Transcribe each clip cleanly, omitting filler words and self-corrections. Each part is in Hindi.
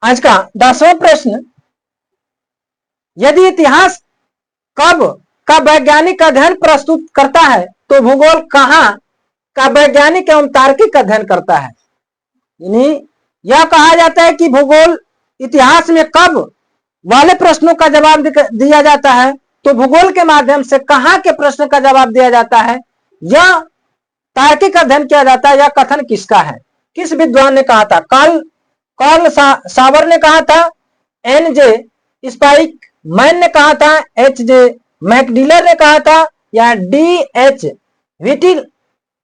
आज का 10वां प्रश्न, यदि इतिहास कब का वैज्ञानिक अध्ययन प्रस्तुत करता है तो भूगोल कहाँ का वैज्ञानिक एवं तार्किक अध्ययन करता है। यानी यह कहा जाता है कि भूगोल इतिहास में कब वाले प्रश्नों का जवाब दिया जाता है तो भूगोल के माध्यम से कहाँ के प्रश्न का जवाब दिया जाता है, यह तार्किक अध्ययन किया जाता है। यह कथन किसका है, किस विद्वान ने कहा था? कार्ल सावर ने कहा था, एन.जे. स्पाइक मैन ने कहा था, एच.जे. मैकडिलर ने कहा था, या डी.एच.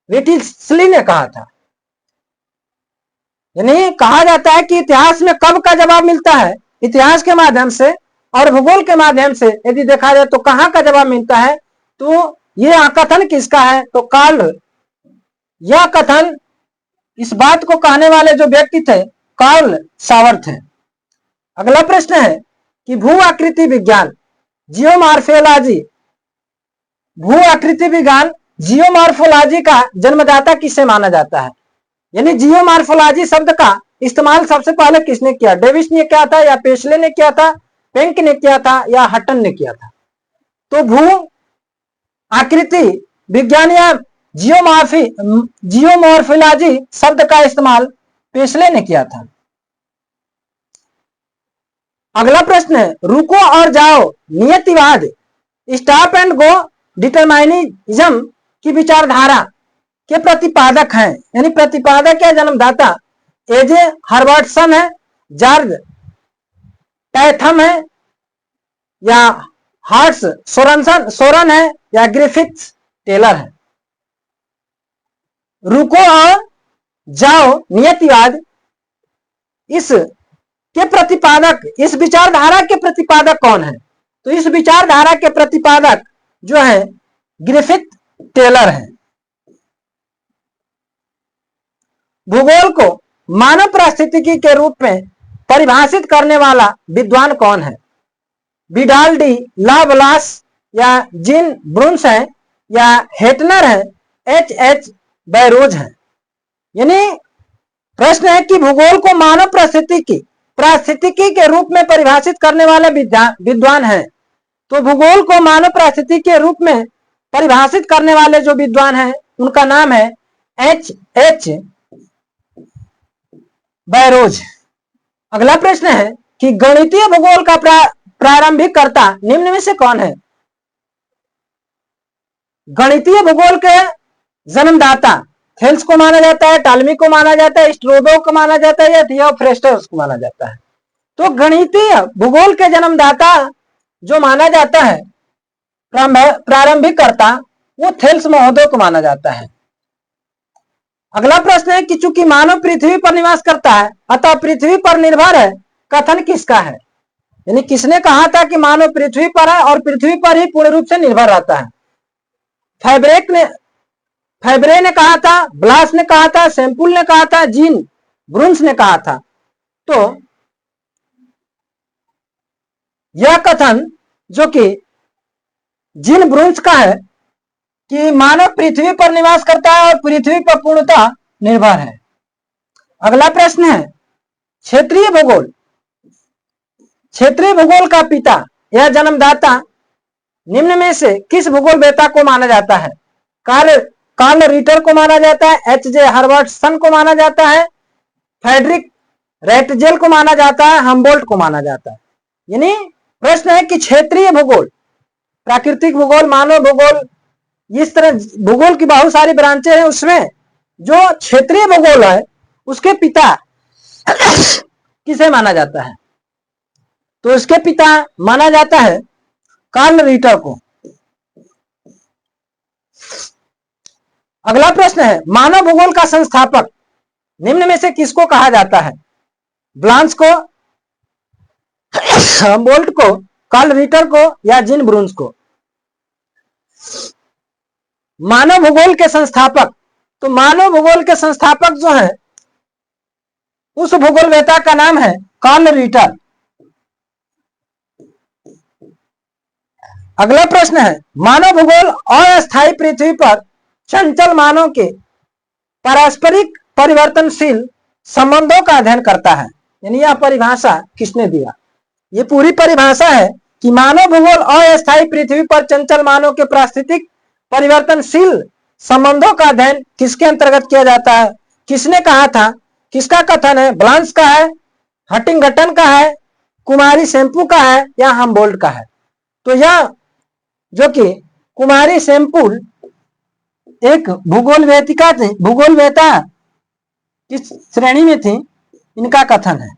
विटिल्सली ने कहा था। यानी कहा जाता है कि इतिहास में कब का जवाब मिलता है इतिहास के माध्यम से और भूगोल के माध्यम से यदि देखा जाए तो कहां का जवाब मिलता है। तो यह कथन किसका है? तो यह कथन, इस बात को कहने वाले जो व्यक्ति थे कार्ल सावर थे। अगला प्रश्न है कि भू आकृति विज्ञान जियोमॉर्फोलॉजी, भू आकृति विज्ञान जियोमॉर्फोलॉजी का जन्मदाता किसे माना जाता है? यानी जियोमॉर्फोलॉजी शब्द का इस्तेमाल सबसे पहले किसने किया? डेविस ने किया था, या पेशले ने किया था, पेंक ने किया था, या हटन ने किया था? तो भू आकृति विज्ञान या जियोमॉर्फोलॉजी शब्द का इस्तेमाल पेशले ने किया था। अगला प्रश्न है, रुको और जाओ नियतिवाद, स्टॉप एंड गो डिटरमाइनिज्म की विचारधारा के प्रतिपादक हैं। यानी प्रतिपादक या जन्मदाता ए.जे. हर्बर्टसन है, जॉर्ज टैथम है, या हार्ट्स सोरन है, या ग्रिफिथ टेलर है। रुको और जाओ नियतिवाद, इस के प्रतिपादक, इस विचारधारा के प्रतिपादक कौन है? तो इस विचारधारा के प्रतिपादक जो है ग्रिफिथ टेलर है। भूगोल को मानव पारिस्थितिकी के रूप में परिभाषित करने वाला विद्वान कौन है? विडाल डी लावलास, या जीन ब्रून्स है, या हेटनर है, एच.एच. बैरोज है। यानी प्रश्न है कि भूगोल को मानव पारिस्थितिकी के रूप में परिभाषित करने वाले विद्वान है। तो भूगोल को मानव पारिस्थितिकी के रूप में परिभाषित करने वाले जो विद्वान है उनका नाम है एच.एच. बैरोज। अगला प्रश्न है कि गणितीय भूगोल का प्रारंभिक कर्ता निम्न में से कौन है? गणितीय भूगोल के जन्मदाता थेल्स को माना जाता है, टालमी को माना जाता है, स्ट्रैबो को माना जाता है, या थियोफ्रेस्टस को माना जाता है। तो गणितीय भूगोल के जन्मदाता जो माना जाता है प्रारंभिक कर्ता, वो थेल्स महोदय को माना जाता है। अगला प्रश्न है कि चूंकि मानव पृथ्वी पर निवास करता है अतः पृथ्वी पर निर्भर है, कथन किसका है? यानी किसने कहा था कि मानव पृथ्वी पर है और पृथ्वी पर ही पूर्ण रूप से निर्भर रहता है? फैब्रे ने कहा था, ब्लास ने कहा था, सैंपुल ने कहा था, जीन ब्रून्स ने कहा था। तो यह कथन जो कि जीन ब्रून्स का है कि मानव पृथ्वी पर निवास करता है और पृथ्वी पर पूर्णतः निर्भर है। अगला प्रश्न है क्षेत्रीय भूगोल, क्षेत्रीय भूगोल का पिता या जन्मदाता निम्न में से किस भूगोलवेत्ता को माना जाता है? कार्ल रिटर को माना जाता है, एच.जे. हर्बर्टसन को माना जाता है, फ्रेडरिक रेटजेल को माना जाता है, हम्बोल्ट को माना जाता है। यानी प्रश्न है कि क्षेत्रीय भूगोल, प्राकृतिक भूगोल, मानव भूगोल, इस तरह भूगोल की बहुत सारी ब्रांचें हैं, उसमें जो क्षेत्रीय भूगोल है उसके पिता किसे माना जाता है? तो इसके पिता माना जाता है कार्ल रिटर को। अगला प्रश्न है मानव भूगोल का संस्थापक निम्न में से किसको कहा जाता है? ब्लांस को, हम्बोल्ट को, कार्ल रिटर को, या जीन ब्रून्स को? मानव भूगोल के संस्थापक, तो मानव भूगोल के संस्थापक जो है उस भूगोलवेत्ता का नाम है कार्ल रिटर। अगला प्रश्न है मानव भूगोल अस्थायी पृथ्वी पर चंचल मानव के पारस्परिक परिवर्तनशील संबंधों का अध्ययन करता है। यानी यह परिभाषा किसने दिया? ये पूरी परिभाषा है कि मानव भूगोल अस्थायी पृथ्वी पर चंचल मानव के प्राकृतिक परिवर्तनशील संबंधों का अध्ययन किसके अंतर्गत किया जाता है? किसने कहा था? किसका कथन है? ब्लांस का है, हटिंगटन का है, कुमारी सेम्पू का है या हमबोल्ट का है? तो यह जो कि कुमारी सेम्पुल एक भूगोल वेत्ता किस श्रेणी में थी, इनका कथन है।